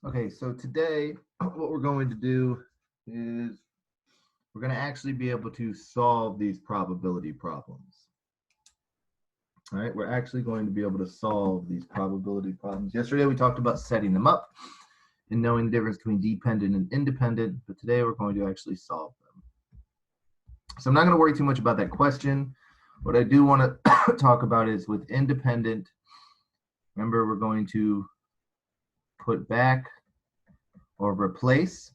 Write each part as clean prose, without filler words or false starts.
Okay, so today what we're going to do is we're going to actually be able to solve these probability problems. All right, we're actually going to be able to solve these probability problems. Yesterday we talked about setting them up and knowing the difference between dependent and independent, but today we're going to actually solve them. So I'm not going to worry too much about that question. What I do want to talk about is with independent, remember we're going to put back or replace,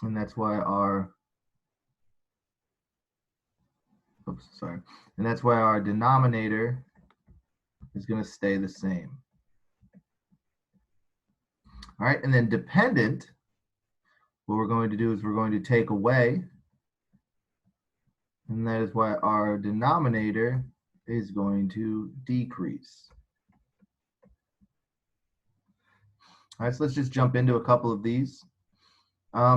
and that's why our and that's why our denominator is going to stay the same. All right, and then dependent, what we're going to do is we're going to take away, and that is why our denominator is going to decrease. All right, so let's just jump into a couple of these.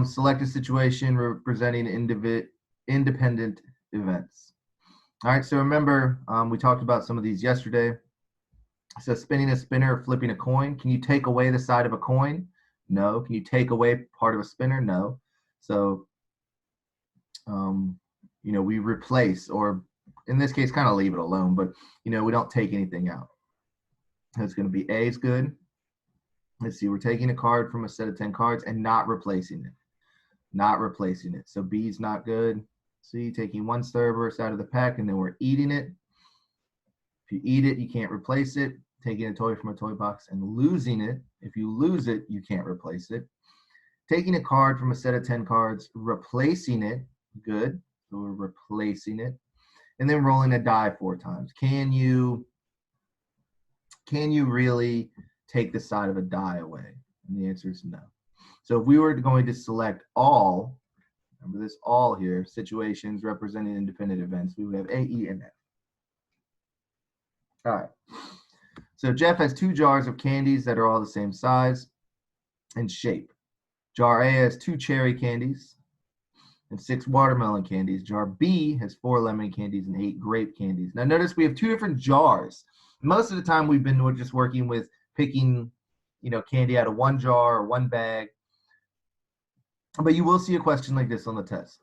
Select a situation representing independent events. All right, so remember, we talked about some of these yesterday. So spinning a spinner or flipping a coin. Can you take away the side of a coin? No. Can you take away part of a spinner? No. So, we replace, or in this case, kind of leave it alone, but, we don't take anything out. That's going to be A is good. Let's see, we're taking a card from a set of 10 cards and not replacing it. Not replacing it. So B is not good. C, taking one Starburst out of the pack and then we're eating it. If you eat it, you can't replace it. Taking a toy from a toy box and losing it. If you lose it, you can't replace it. Taking a card from a set of 10 cards, replacing it, good. So we're replacing it. And then rolling a die 4 times. Can you really take the side of a die away? And the answer is no. So if we were going to select all, remember this all here, situations representing independent events, we would have A, E, and F. All right. So Jeff has 2 jars of candies that are all the same size and shape. Jar A has 2 cherry candies and 6 watermelon candies. Jar B has 4 lemon candies and 8 grape candies. Now notice we have 2 different jars. Most of the time we've been just working with picking, candy out of one jar or one bag. But you will see a question like this on the test.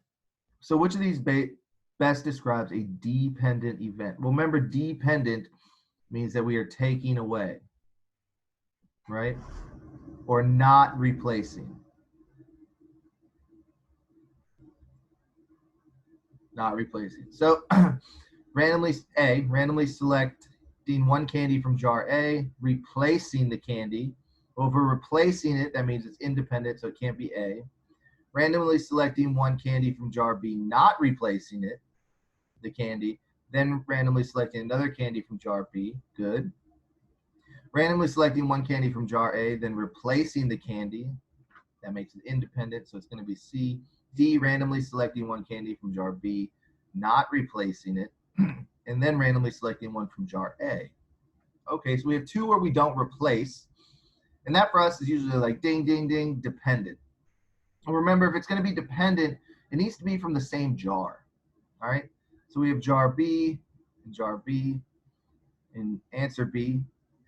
So which of these best describes a dependent event? Well, remember, dependent means that we are taking away, right? Or not replacing. Not replacing. So randomly selecting one candy from jar A, replacing the candy. Over replacing it, that means it's independent, so it can't be A. Randomly selecting one candy from jar B, not replacing it, the candy, then randomly selecting another candy from jar B, good. Randomly selecting one candy from jar A, then replacing the candy, that makes it independent, so it's going to be C. D, randomly selecting one candy from jar B, not replacing it, and then randomly selecting one from jar A. Okay, so we have 2 where we don't replace, and that for us is usually like ding, ding, ding, dependent. Remember, if it's going to be dependent, it needs to be from the same jar. All right. So we have jar B and answer B.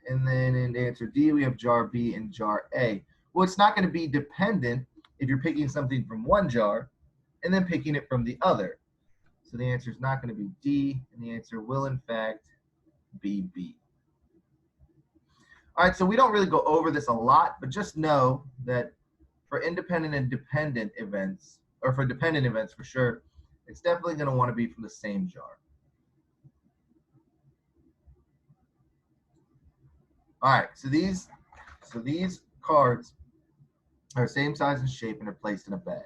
And then in answer D, we have jar B and jar A. Well, it's not going to be dependent if you're picking something from one jar and then picking it from the other. So the answer is not going to be D, and the answer will, in fact, be B. All right, so we don't really go over this a lot, but just know that for independent and dependent events, or for dependent events for sure, it's definitely going to want to be from the same jar. All right, so these cards are same size and shape and are placed in a bag.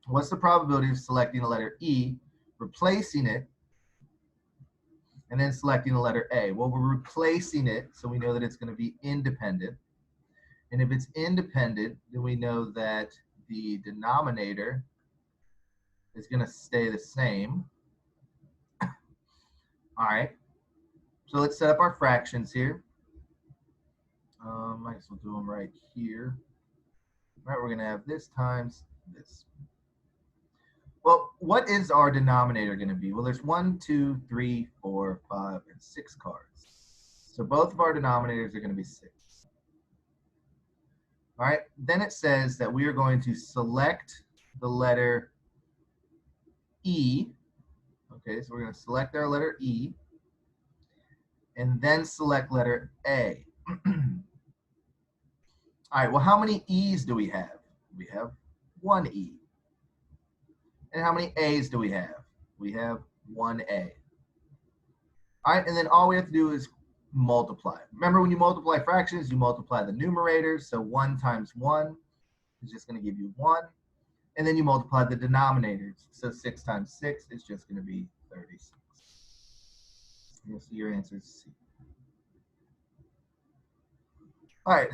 What's the probability of selecting the letter E, replacing it, and then selecting the letter A? Well, we're replacing it, so we know that it's going to be independent. And if it's independent, then we know that the denominator is going to stay the same. All right, so let's set up our fractions here. I guess we'll do them right here. All right, we're going to have this times this. Well, what is our denominator going to be? Well, there's 1, 2, 3, 4, 5, and 6 cards. So both of our denominators are going to be 6. All right, then it says that we are going to select the letter E. Okay, so we're going to select our letter E and then select letter A. All right, well, how many E's do we have? We have one E. And how many A's do we have? We have one A. All right, and then all we have to do is multiply. Remember, when you multiply fractions, you multiply the numerators. So 1 times 1 is just going to give you 1. And then you multiply the denominators. So 6 times 6 is just going to be 36. You'll see your answer is C. All right,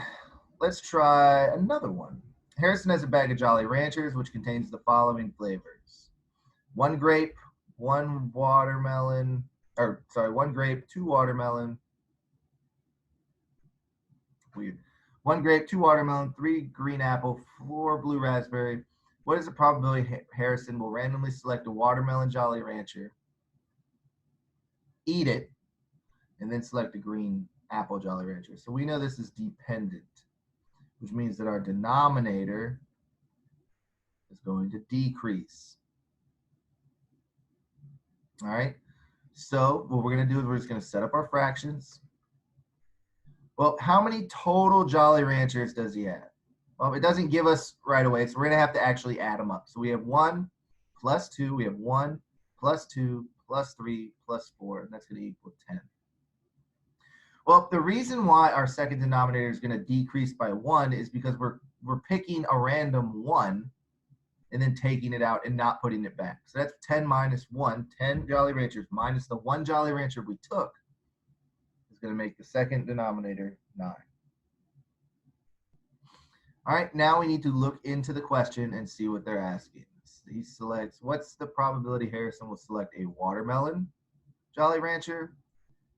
let's try another one. Harrison has a bag of Jolly Ranchers, which contains the following flavors: 1 grape, 1 watermelon, or sorry, 1 grape, 2 watermelon. Weird. 1 grape, 2 watermelon, 3 green apple, 4 blue raspberry. What is the probability Harrison will randomly select a watermelon Jolly Rancher, eat it, and then select a green apple Jolly Rancher? So we know this is dependent, which means that our denominator is going to decrease. All right, so what we're going to do is we're just going to set up our fractions. Well, how many total Jolly Ranchers does he have? Well, it doesn't give us right away, so we're going to have to actually add them up. So we have 1 plus 2, we have 1 plus 2 plus 3 plus 4, and that's going to equal 10. Well, the reason why our second denominator is going to decrease by 1 is because we're picking a random 1 and then taking it out and not putting it back. So that's 10 minus 1, 10 Jolly Ranchers minus the 1 Jolly Rancher we took is going to make the second denominator 9. All right, now we need to look into the question and see what they're asking. He selects, what's the probability Harrison will select a watermelon Jolly Rancher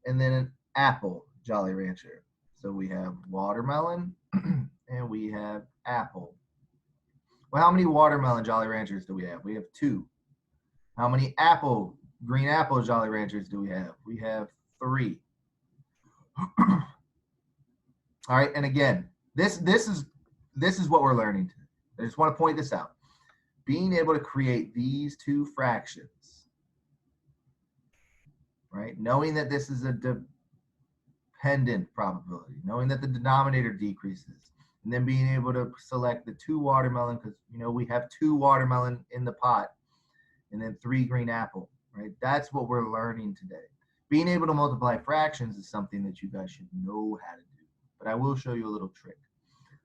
and then an apple Jolly Rancher? So we have watermelon and we have apple. Well, how many watermelon Jolly Ranchers do we have? We have 2. How many green apple Jolly Ranchers do we have? We have 3. All right, and again, this is what we're learning today. I just want to point this out. Being able to create these 2 fractions, right? Knowing that this is a dependent probability, knowing that the denominator decreases, and then being able to select the 2 watermelon, because we have 2 watermelon in the pot, and then 3 green apple, right? That's what we're learning today. Being able to multiply fractions is something that you guys should know how to do, but I will show you a little trick.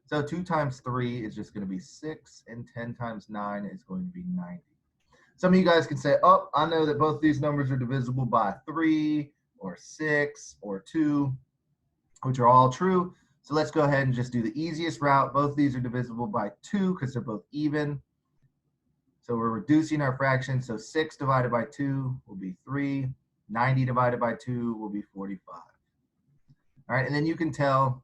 So 2 times 3 is just going to be 6, and 10 times 9 is going to be 90. Some of you guys can say, oh, I know that both these numbers are divisible by 3 or 6 or 2, which are all true. So let's go ahead and just do the easiest route. Both these are divisible by 2 because they're both even. So we're reducing our fraction. So 6 divided by 2 will be 3. 90 divided by 2 will be 45. All right, and then you can tell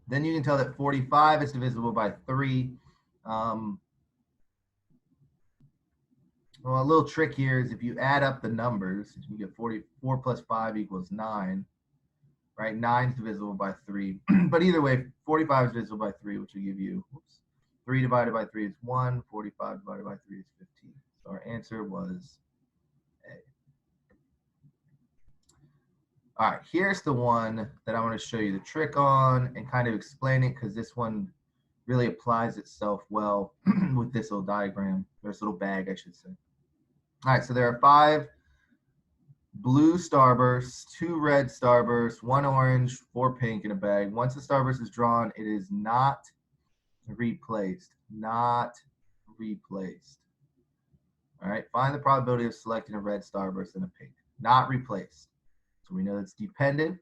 that 45 is divisible by 3. Well, a little trick here is if you add up the numbers, you get 44 plus 5 equals 9, right? 9 is divisible by 3. But either way, 45 is divisible by 3, which will give you, 3 divided by 3 is 1, 45 divided by 3 is 15. So our answer was A. All right, here's the one that I want to show you the trick on and kind of explain it, because this one really applies itself well with this little diagram, or this little bag, I should say. All right, so there are 5 blue starbursts, 2 red starbursts, 1 orange, 4 pink in a bag. Once the starburst is drawn, it is not replaced. Not replaced. All right, find the probability of selecting a red starburst and a pink. Not replaced. So we know it's dependent,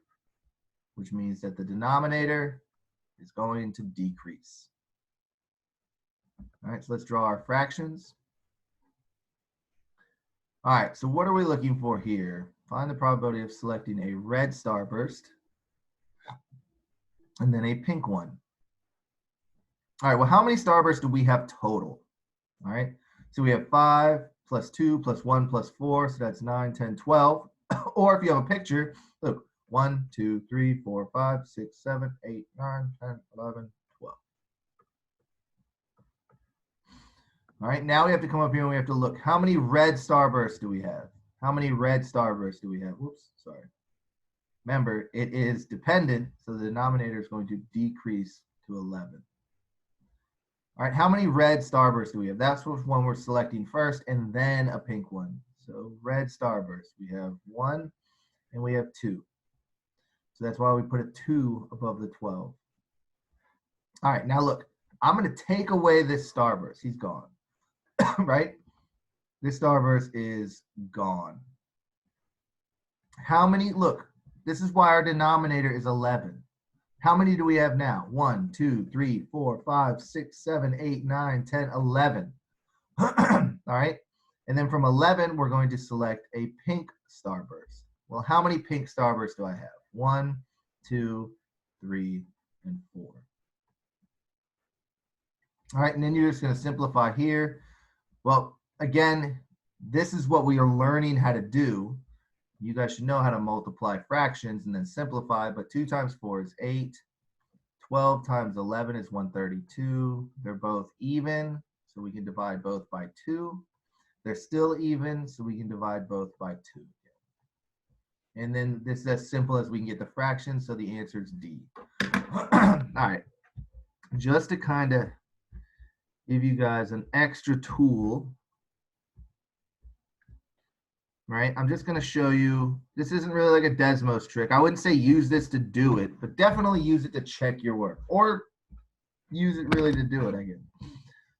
which means that the denominator is going to decrease. All right, so let's draw our fractions. All right, so what are we looking for here? Find the probability of selecting a red starburst and then a pink one. All right, well, how many starbursts do we have total? All right, so we have 5 plus 2 plus 1 plus 4, so that's 9, 10, 12. Or if you have a picture, look, 1, 2, 3, 4, 5, 6, 7, 8, 9, 10, 11, 12. All right, now we have to come up here and we have to look. How many red starbursts do we have? How many red starbursts do we have? Whoops, sorry. Remember, it is dependent, so the denominator is going to decrease to 11. All right, how many red starbursts do we have? That's which one we're selecting first, and then a pink one. So red starburst, we have 1 and we have 2. So that's why we put a 2 above the 12. All right, now look, I'm going to take away this starburst. He's gone, right? This starburst is gone. How many, look, this is why our denominator is 11. How many do we have now? 1, 2, 3, 4, 5, 6, 7, 8, 9, 10, 11. All right. And then from 11, we're going to select a pink starburst. Well, how many pink starbursts do I have? 1, 2, 3, and 4. All right. And then you're just going to simplify here. Well, again, this is what we are learning how to do. You guys should know how to multiply fractions and then simplify, but 2 times 4 is 8. 12 times 11 is 132. They're both even, so we can divide both by 2. They're still even, so we can divide both by 2. And then this is as simple as we can get the fraction, so the answer is D. All right, just to kind of give you guys an extra tool, right? I'm just going to show you, this isn't really like a Desmos trick. I wouldn't say use this to do it, but definitely use it to check your work, or use it really to do it, I guess.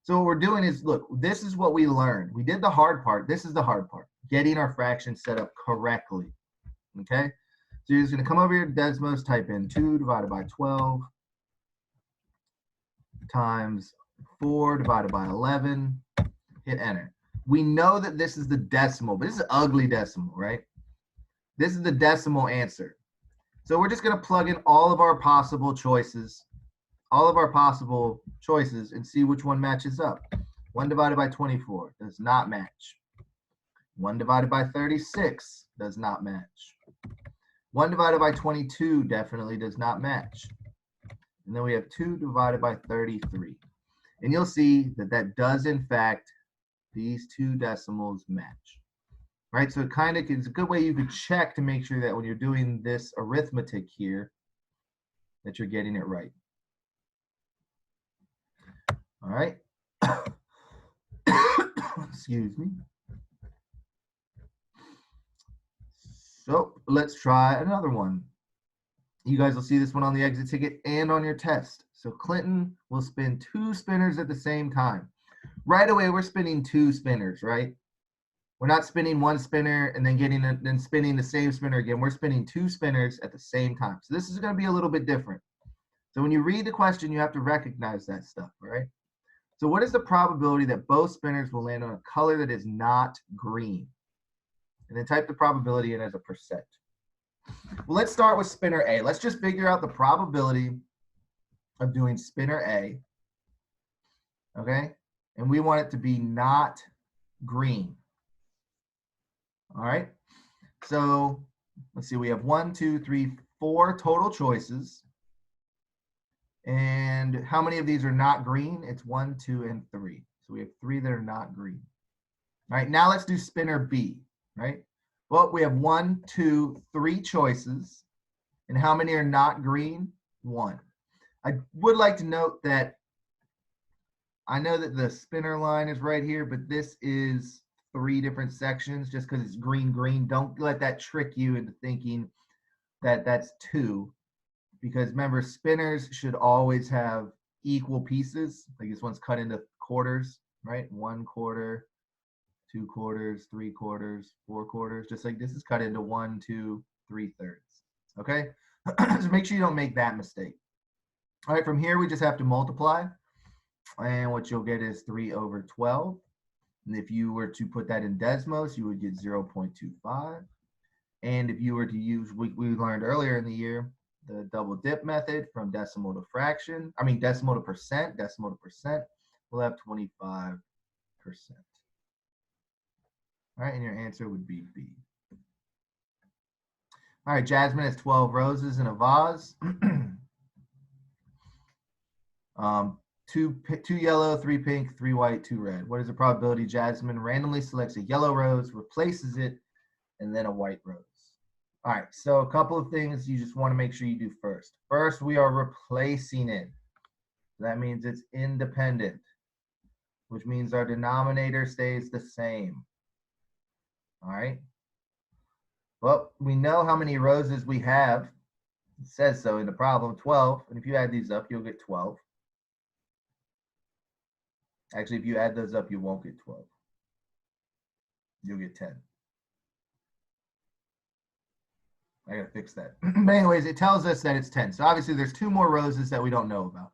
So what we're doing is, look, this is what we learned. We did the hard part. This is the hard part, getting our fraction set up correctly, okay? So you're just going to come over here to Desmos, type in 2 divided by 12 times 4 divided by 11, hit enter. We know that this is the decimal, but this is an ugly decimal, right? This is the decimal answer. So we're just going to plug in all of our possible choices, and see which one matches up. 1 divided by 24 does not match. 1 divided by 36 does not match. 1 divided by 22 definitely does not match. And then we have 2 divided by 33. And you'll see that that does, in fact, these 2 decimals match, right? So it kind of is a good way you could check to make sure that when you're doing this arithmetic here, that you're getting it right. All right. Excuse me. So let's try another one. You guys will see this one on the exit ticket and on your test. So Clinton will spin 2 spinners at the same time. Right away, we're spinning 2 spinners, right? We're not spinning 1 spinner and then spinning the same spinner again. We're spinning 2 spinners at the same time. So this is going to be a little bit different. So when you read the question, you have to recognize that stuff, all right? So what is the probability that both spinners will land on a color that is not green? And then type the probability in as a percent. Well, let's start with spinner A. Let's just figure out the probability of doing spinner A, okay? And we want it to be not green. All right, so let's see, we have 1, 2, 3, 4 total choices. And how many of these are not green? It's 1, 2, and 3. So we have 3 that are not green. All right, now let's do spinner B, right? Well, we have 1, 2, 3 choices. And how many are not green? 1. I would like to note that I know that the spinner line is right here, but this is 3 different sections just because it's green, green. Don't let that trick you into thinking that that's 2. Because remember, spinners should always have equal pieces. Like this one's cut into quarters, right? 1 quarter, 2 quarters, 3 quarters, 4 quarters. Just like this is cut into 1, 2, 3 thirds. Okay? So make sure you don't make that mistake. All right, from here we just have to multiply. And what you'll get is 3 over 12. And if you were to put that in Desmos, you would get 0.25. And if you were to use, we learned earlier in the year, the double dip method from decimal to decimal to percent, we'll have 25%. All right, and your answer would be B. All right, jasmine has 12 roses in a vase. Two yellow, 3 pink, 3 white, 2 red. What is the probability jasmine randomly selects a yellow rose, replaces it, and then a white rose? All right, so a couple of things you just want to make sure you do first. First, we are replacing it. That means it's independent, which means our denominator stays the same. All right. Well, we know how many roses we have. It says so in the problem, 12. And if you add these up, you'll get 12. Actually, if you add those up, you won't get 12. You'll get 10. I gotta fix that. But anyways, it tells us that it's 10. So obviously there's 2 more roses that we don't know about.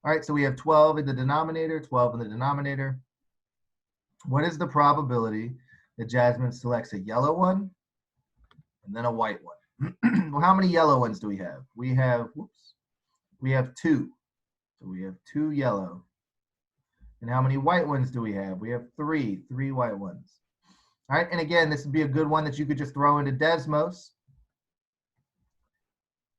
All right, so we have 12 in the denominator, 12 in the denominator. What is the probability that jasmine selects a yellow one and then a white one? Well, how many yellow ones do we have? We have 2. So we have 2 yellow. And how many white ones do we have? We have 3 white ones. All right, and again, this would be a good one that you could just throw into Desmos.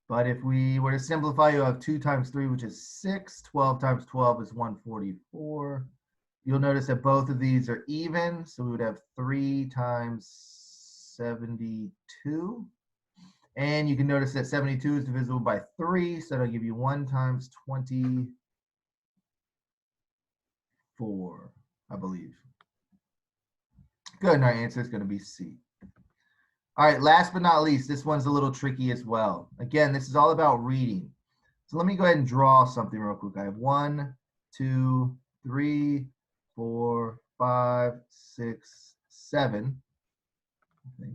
But if we were to simplify, you have 2 times 3, which is 6. 12 times 12 is 144. You'll notice that both of these are even. So we would have 3 times 72. And you can notice that 72 is divisible by 3. So that'll give you 1 times 24, I believe. Good, and our answer is going to be C. All right, last but not least, this one's a little tricky as well. Again, this is all about reading. So let me go ahead and draw something real quick. I have 1, 2, 3, 4, 5, 6, 7, I think.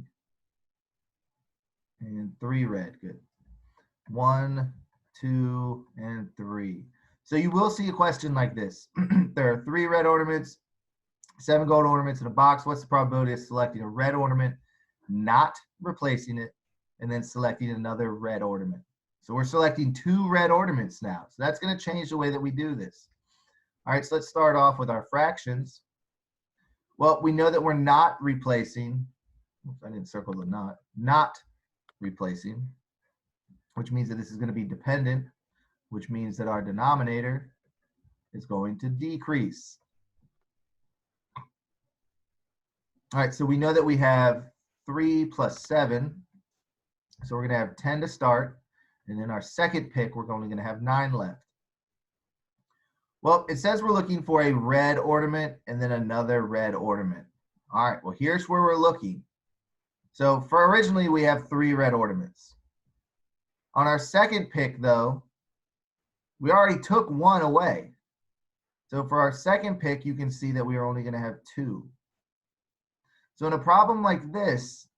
And 3 red, good. 1, 2, and 3. So you will see a question like this. There are 3 red ornaments, 7 gold ornaments in a box. What's the probability of selecting a red ornament, not replacing it, and then selecting another red ornament? So we're selecting 2 red ornaments now. So that's going to change the way that we do this. All right, so let's start off with our fractions. Well, we know that we're not replacing. Oops, I didn't circle the not replacing, which means that this is going to be dependent, which means that our denominator is going to decrease. All right, so we know that we have 3 plus 7. So we're going to have 10 to start. And then our second pick, we're only going to have 9 left. Well, it says we're looking for a red ornament and then another red ornament. All right, well, here's where we're looking. So for originally, we have 3 red ornaments. On our second pick, though, we already took 1 away. So for our second pick, you can see that we are only going to have 2. So in a problem like this,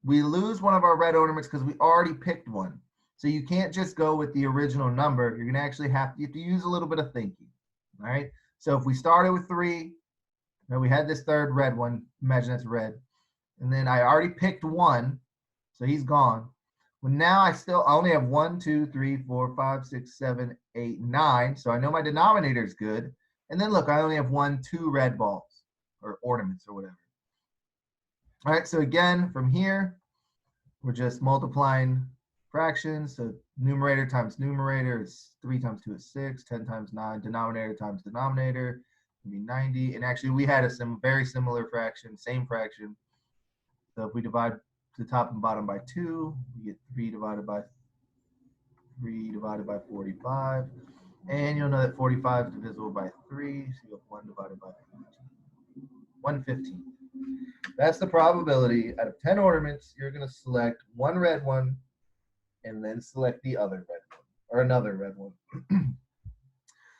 we lose one of our red ornaments because we already picked one. So you can't just go with the original number. You're going to actually have to use a little bit of thinking. All right. So if we started with 3, and we had this third red one, imagine that's red. And then I already picked 1, so he's gone. Well, now I only have 1, 2, 3, 4, 5, 6, 7, 8, 9. So I know my denominator is good. And then look, I only have 1, 2 red balls or ornaments or whatever. All right, so again, from here, we're just multiplying fractions. So numerator times numerator is 3 times 2 is 6, 10 times 9, denominator times denominator would be 90. And actually, we had a very similar fraction, same fraction. So if we divide the top and bottom by 2, we get 3 divided by 45. And you'll know that 45 is divisible by 3, so you have 1 divided by 115. That's the probability. Out of 10 ornaments, you're going to select 1 red one and then select the other red one or another red one.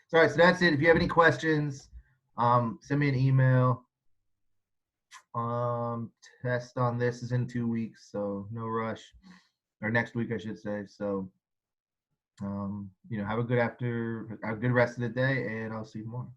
So, all right, so that's it. If you have any questions, send me an email. Test on this is in 2 weeks, so no rush. Or next week, I should say. So, have a good rest of the day, and I'll see you tomorrow.